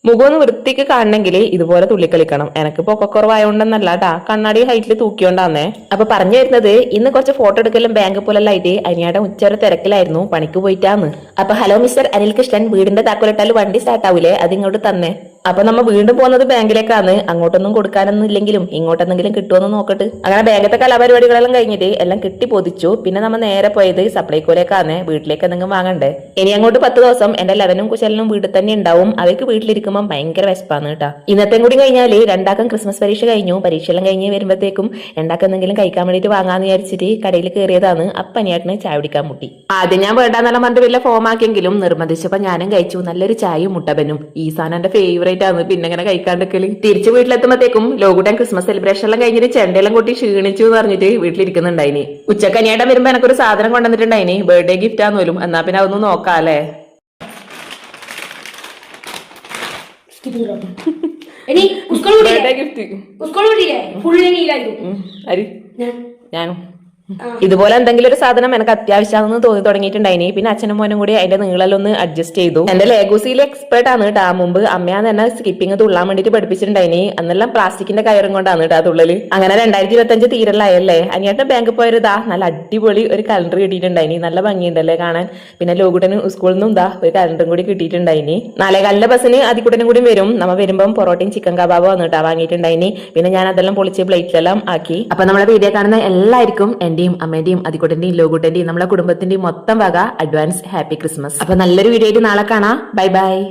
മുഖം ഒന്ന് വൃത്തിക്ക് കാണണമെങ്കിൽ ഇതുപോലെ തുള്ളിക്കളിക്കണം. എനിക്ക് പൊക്കക്കുറവായോണ്ടെന്നല്ല ട്ടാ, കണ്ണാടി ഹൈറ്റിൽ തൂക്കിയോണ്ടാന്നേ. അപ്പൊ പറഞ്ഞു വരുന്നത്, ഇന്ന് കുറച്ച് ഫോട്ടോ എടുക്കലും ബാങ്ക് പോലെല്ലാം ആയിട്ട് അനിയാടെ ഉച്ചവരെ തിരക്കിലായിരുന്നു, പണിക്ക് പോയിട്ടാന്ന്. അപ്പൊ ഹലോ മിസ്റ്റർ അനിൽ കൃഷ്ണൻ, വീടിന്റെ താക്കോലിട്ടാൽ വണ്ടി സ്റ്റാർട്ട് ആവൂലേ, അത് ഇങ്ങോട്ട് തന്നെ. അപ്പൊ നമ്മ വീണ്ടും പോകുന്നത് ബാങ്കിലേക്കാണ്. അങ്ങോട്ടൊന്നും കൊടുക്കാനൊന്നും ഇല്ലെങ്കിലും ഇങ്ങോട്ടെന്തെങ്കിലും കിട്ടുമെന്ന് നോക്കട്ട്. അങ്ങനെ ബാങ്കത്തെ കലാപരിപാടികളെല്ലാം കഴിഞ്ഞിട്ട് എല്ലാം കിട്ടി പൊതിച്ചു. പിന്നെ നമ്മ നേരെ പോയത് സപ്ലൈകോയിലേക്കാണ്. വീട്ടിലേക്ക് എന്തെങ്കിലും വാങ്ങണ്ടേ. ഇനി അങ്ങോട്ട് 10 ദിവസം എന്റെ ലെവനും കുശലനും വീട്ടിൽ തന്നെ ഉണ്ടാവും. അവർക്ക് വീട്ടിലിരിക്കുമ്പോൾ ഭയങ്കര വിശപ്പാണ് കേട്ടോ. ഇന്നത്തെ കൂടി കഴിഞ്ഞാല് രണ്ടാക്കം ക്രിസ്മസ് പരീക്ഷ കഴിഞ്ഞു. പരീക്ഷയെല്ലാം കഴിഞ്ഞ് വരുമ്പോഴത്തേക്കും രണ്ടാക്കം എന്തെങ്കിലും കഴിക്കാൻ വേണ്ടിട്ട് വാങ്ങാന്ന് വിചാരിച്ചിട്ട് കടയിൽ കയറിയതാണ്. അപ്പനിയാട്ടിന് ചായ കുടിക്കാൻ മുട്ടി. ആദ്യം ഞാൻ വേണ്ടാന്നെല്ലാം പറഞ്ഞിട്ട് വലിയ ഫോം ആക്കിയെങ്കിലും നിർബന്ധിച്ചപ്പോ ഞാനും കഴിച്ചു. നല്ലൊരു ചായയും മുട്ടബനും. ഈ സാധനം എന്റെ ഫേവറേറ്റ് ആണ്. പിന്നെ ഇങ്ങനെ കഴിക്കാണ്ടിരിക്കല്. തിരിച്ച് വീട്ടിലെത്തുമ്പോഴത്തേക്കും ലോകുട്ടൻ ക്രിസ്മസ് സെലിബ്രേഷൻ എല്ലാം കഴിഞ്ഞിട്ട് ചെണ്ടയെല്ലാം കൂട്ടി ക്ഷീണിച്ചു എന്ന് പറഞ്ഞിട്ട് വീട്ടിലിരിക്കുന്നുണ്ടായിനി. ഉച്ചക്കനിയായിട്ട് വരുമ്പോ എനിക്കൊരു സാധനം കൊണ്ടുവന്നിട്ടുണ്ടായിനി. ബർത്ത്ഡേ ഗിഫ്റ്റ് ആന്ന് പോലും. എന്നാ പിന്നെ അതൊന്നും നോക്കാല്ലേ. ബർത്ത്ഡേ ഗിഫ്റ്റ് ഞാനും ഇതുപോലെ എന്തെങ്കിലും ഒരു സാധനം എനിക്ക് അത്യാവശ്യമാണെന്ന് തോന്നി തുടങ്ങിയിട്ടുണ്ടായിനി. പിന്നെ അച്ഛനും മോനും കൂടി അതിന്റെ നീളലൊന്ന് അഡ്ജസ്റ്റ് ചെയ്തു. എന്റെ ലേഗോസിയിലെ എക്സ്പേർട്ട് ആണ് കേട്ടോ. മുമ്പ് അമ്മയാന്ന് തന്നെ സ്കിപ്പിംഗ് തുള്ളാൻ വേണ്ടിട്ട് പഠിപ്പിച്ചിട്ടുണ്ടായിനി. അന്നെല്ലാം പ്ലാസ്റ്റിക്കിന്റെ കയറും കൊണ്ടാണ് കേട്ടോ തുള്ളല്. അങ്ങനെ 2025 തീരലായല്ലേ. അനിയേട്ടൻ ബാങ്കിൽ പോയൊരുതാ നല്ല അടിപൊളി ഒരു കലണ്ടർ കിട്ടിയിട്ടുണ്ടായിനി. നല്ല ഭംഗിയുണ്ടല്ലേ കാണാൻ. പിന്നെ ലോകുട്ടന് സ്കൂളിൽ നിന്നും ഇതാ ഒരു കലണ്ടറും കൂടി കിട്ടിയിട്ടുണ്ടായിനി. 4:15 ബസ്സിന് അതിക്കുട്ടനും കൂടി വരും. നമ്മ വരുമ്പം പൊറോട്ടയും ചിക്കൻ കബാബോ ആണ് കേട്ടോ വാങ്ങിയിട്ടുണ്ടായിനി. പിന്നെ ഞാൻ അതെല്ലാം പൊളിച്ച് പ്ലേറ്റിലെല്ലാം ആക്കി. അപ്പൊ നമ്മളെ വീഡിയോ കാണുന്ന എല്ലാവർക്കും എന്റെയും അമ്മേന്റെയും അതിക്കുട്ടന്റെയും ലോകുട്ടന്റെയും നമ്മളെ കുടുംബത്തിന്റെയും മൊത്തം വക അഡ്വാൻസ് ഹാപ്പി ക്രിസ്മസ്. അപ്പൊ നല്ലൊരു വീഡിയോ ആയിട്ട് നാളെ കാണാം. Bye bye.